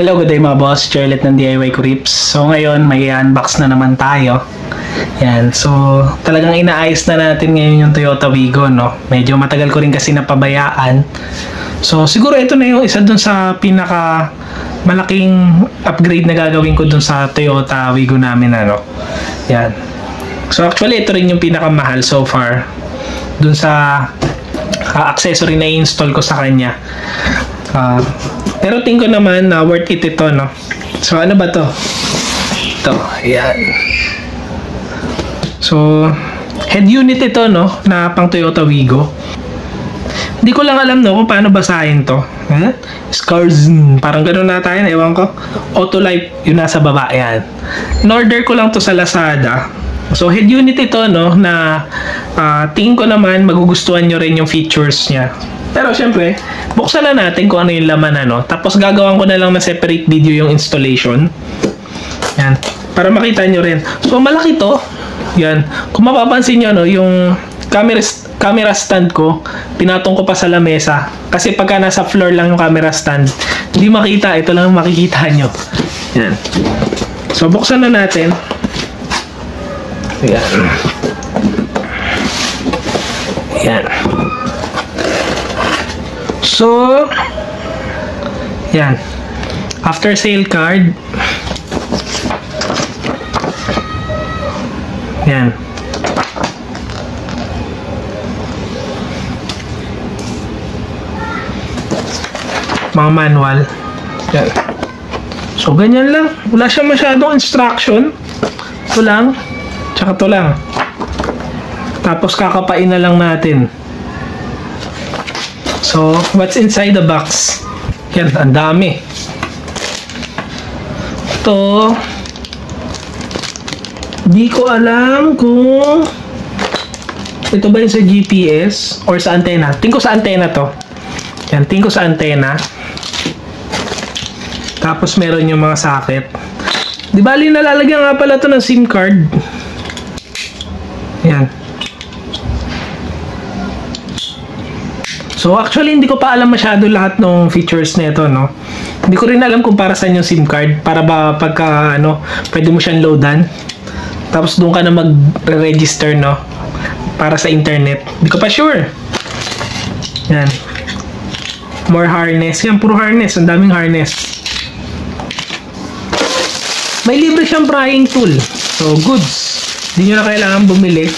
Hello, good day mga boss. Charlotte ng DIY Crips. So ngayon, may unbox na naman tayo. Yan. So talagang inaayos na natin ngayon yung Toyota Wigo, no? Medyo matagal ko rin kasi napabayaan. So siguro ito na yung isa dun sa pinaka malaking upgrade na gagawin ko dun sa Toyota Wigo namin, ano? Yan. So actually ito rin yung pinakamahal so far dun sa accessory na i-install ko sa kanya. Pero tingin ko naman na worth it ito, no? So ano ba to? Ito, yan. So head unit ito, no? Na pang Toyota Wigo. Hindi ko lang alam, no, kung paano basahin to. Scars, parang gano'n na tayo, ewan ko. Autolife, yun nasa baba, yan. In-order ko lang to sa Lazada. So head unit ito, no, na tingin ko naman magugustuhan nyo rin yung features niya. Pero syempre, buksan na natin kung ano yung laman, ano. Tapos gagawin ko na lang na separate video yung installation. Yan, para makita nyo rin. So malaki to. Yan, kung mapapansin nyo, no, yung camera stand ko, pinatong ko pa sa lamesa. Kasi pagka nasa floor lang yung camera stand, hindi makita. Ito lang makikita nyo. Yan. So buksan na natin. Yan. Yan. So, yan. After sale card. Yan. Mga manual. Yan. So, ganyan lang. Wala siya masyadong instruction. Ito lang. Tsaka ito lang. Tapos kakapain na lang natin. So, what's inside the box? Yan, ang dami. Ito, di ko alam kung ito ba yung sa GPS or sa antena. Tingin ko sa antena to. Yan, tingin ko sa antena. Tapos meron yung mga socket. Di bali nalalagyan nga pala to ng SIM card. Yan. So actually hindi ko pa alam masyado lahat ng features nito, no. Hindi ko rin alam kung para saan yung SIM card, para ba pagka ano, pwede mo siyang loadan. Tapos doon ka na mag-register, no, para sa internet. Hindi ko pa sure. Yan. More harness. Yan, puro harness. Ang daming harness. May libre siyang prying tool. So goods. Hindi nyo na kailangan bumili.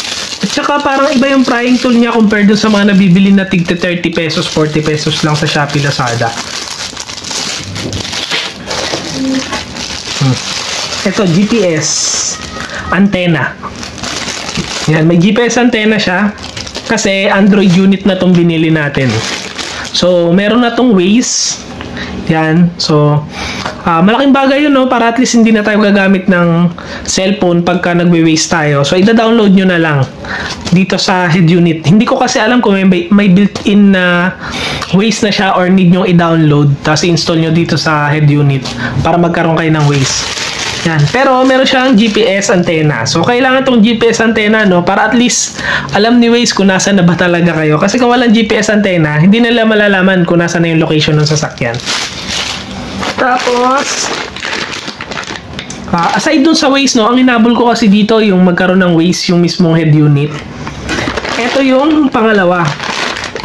At saka parang iba yung prying tool niya compared dun sa mga nabibili na tigta 30 pesos, 40 pesos lang sa Shopee, Lazada. Ito, GPS antenna. Yan, may GPS antenna siya kasi Android unit na tong binili natin. So, meron na tong Waze. Yan, so malaking bagay yun, no, para at least hindi na tayo gagamit ng cellphone pagka nagwe-Waze tayo. So ida-download nyo na lang dito sa head unit. Hindi ko kasi alam kung may built-in na Waze na siya or need nyo i-download tapos i-install nyo dito sa head unit para magkaroon kayo ng Waze. Yan. Pero meron siyang GPS antenna. So kailangan tong GPS antenna, no, para at least alam ni Waze kung nasa na ba talaga kayo. Kasi kung walang GPS antenna, hindi nila malalaman kung nasa na yung location ng sasakyan. Tapos aside dun sa Waze, no, ang inabol ko kasi dito yung magkaroon ng Waze yung mismong head unit. Ito yung pangalawa.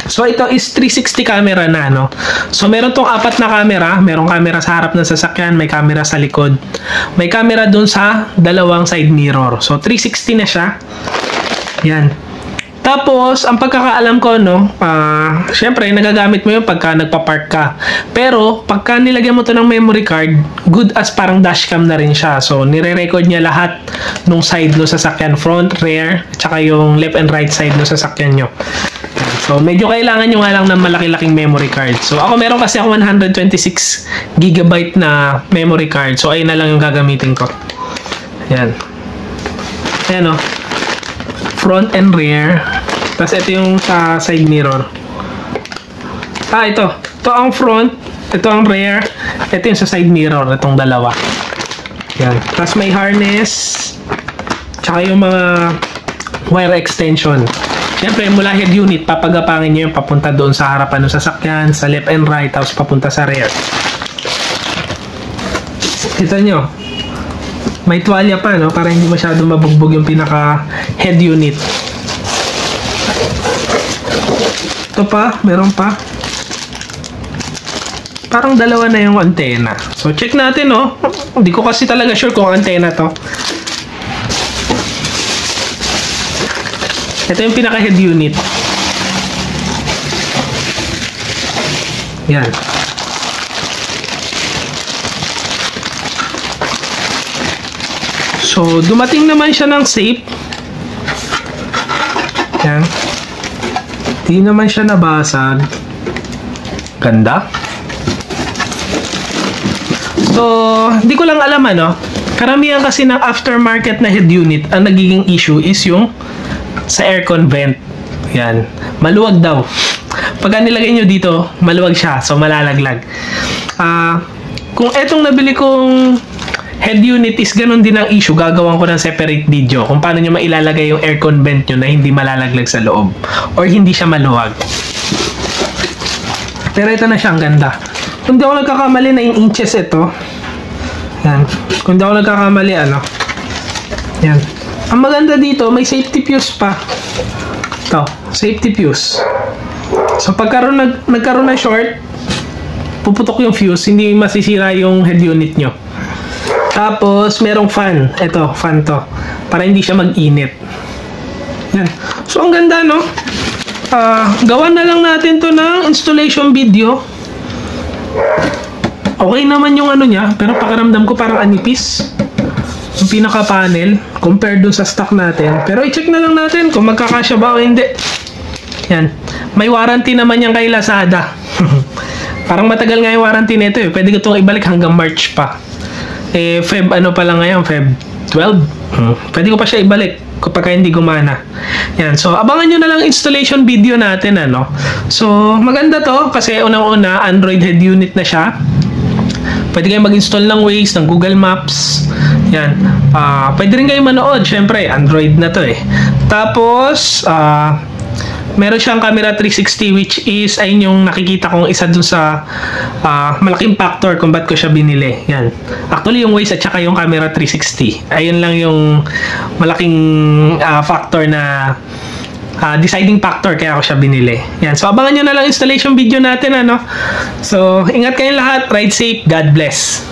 So ito is 360 camera na, no. So meron tong apat na camera. Merong camera sa harap ng sasakyan, may camera sa likod, may camera dun sa dalawang side mirror. So 360 na siya. Yan. Tapos, ang pagkakaalam ko, no, syempre, nagagamit mo yun pagka nagpa-park ka. Pero, pagka nilagyan mo to ng memory card, good as parang dashcam na rin siya. So, nire-record niya lahat nung side no sasakyan, front, rear, tsaka yung left and right side no sasakyan nyo. So, medyo kailangan nyo nga lang ng malaki-laking memory card. So, ako meron kasi ako 126 GB na memory card. So, ayun na lang yung gagamitin ko. Yan. Ayan, no. Front and rear. Tapos ito yung sa side mirror. Ito. Ito ang front. Ito ang rear. Ito yung sa side mirror. Itong dalawa. Yan. Tapos may harness. Tsaka yung mga wire extension. Siyempre, mula head unit, papagapangin nyo yung papunta doon sa harapan ng sasakyan, sa left and right, tapos papunta sa rear. Kita nyo, may tuwalya pa, no? Para hindi masyadong mabugbog yung pinaka head unit. Ito pa, meron pa. Parang dalawa na yung antena. So, check natin, no? Hindi ko kasi talaga sure kung antena to. Ito yung pinaka head unit. Yan. So, dumating naman siya ng safe. Yan. Di naman siya nabasag. Ganda. So, di ko lang alam ano. Karamihan kasi ng aftermarket na head unit, ang nagiging issue is yung sa aircon vent. Yan. Maluwag daw. Pagka nilagay nyo dito, maluwag siya. So, malalaglag. Kung etong nabili kong head unit is ganun din ang issue, gagawan ko ng separate video kung paano nyo mailalagay yung aircon vent nyo na hindi malalaglag sa loob or hindi siya maluwag. Pero ito na siya, ang ganda. Kung di ako nagkakamali, 9 inches ito. Yan. Kung di ako nagkakamali, ano. Yan. Ang maganda dito, may safety fuse pa. Ito, safety fuse. So pagkaroon nagkaroon ng short, puputok yung fuse, hindi masisira yung head unit nyo. Tapos, merong fan. Ito, fan to. Para hindi siya mag-init. Yan. So, ang ganda, no? Gawan na lang natin to ng installation video. Okay naman yung ano niya, pero pakiramdam ko parang anipis. Yung pinaka-panel, compared dun sa stock natin. Pero i-check na lang natin kung magkakasya ba o hindi. Yan. May warranty naman yan kay Lazada. Parang matagal nga yung warranty nito eh. Pwede ko itong ibalik hanggang March pa. Feb ano pa lang ngayon, Feb 12. Pwede ko pa siya ibalik kapag hindi gumana. Yan. So, abangan nyo na lang installation video natin, ano. So, maganda to kasi unang-una, Android head unit na siya. Pwede kayo mag-install ng Waze, ng Google Maps. Yan. Pwede rin kayo manood. Syempre, Android na to eh. Tapos, meron siyang camera 360 which is ayun yung nakikita kong isa dun sa malaking factor kung ba't ko siya binili. Yan. Actually yung Waze at saka yung camera 360. Ayun lang yung malaking factor na deciding factor kaya ako siya binili. Yan. So abangan nyo na lang installation video natin ano. So ingat kayong lahat. Ride safe. God bless.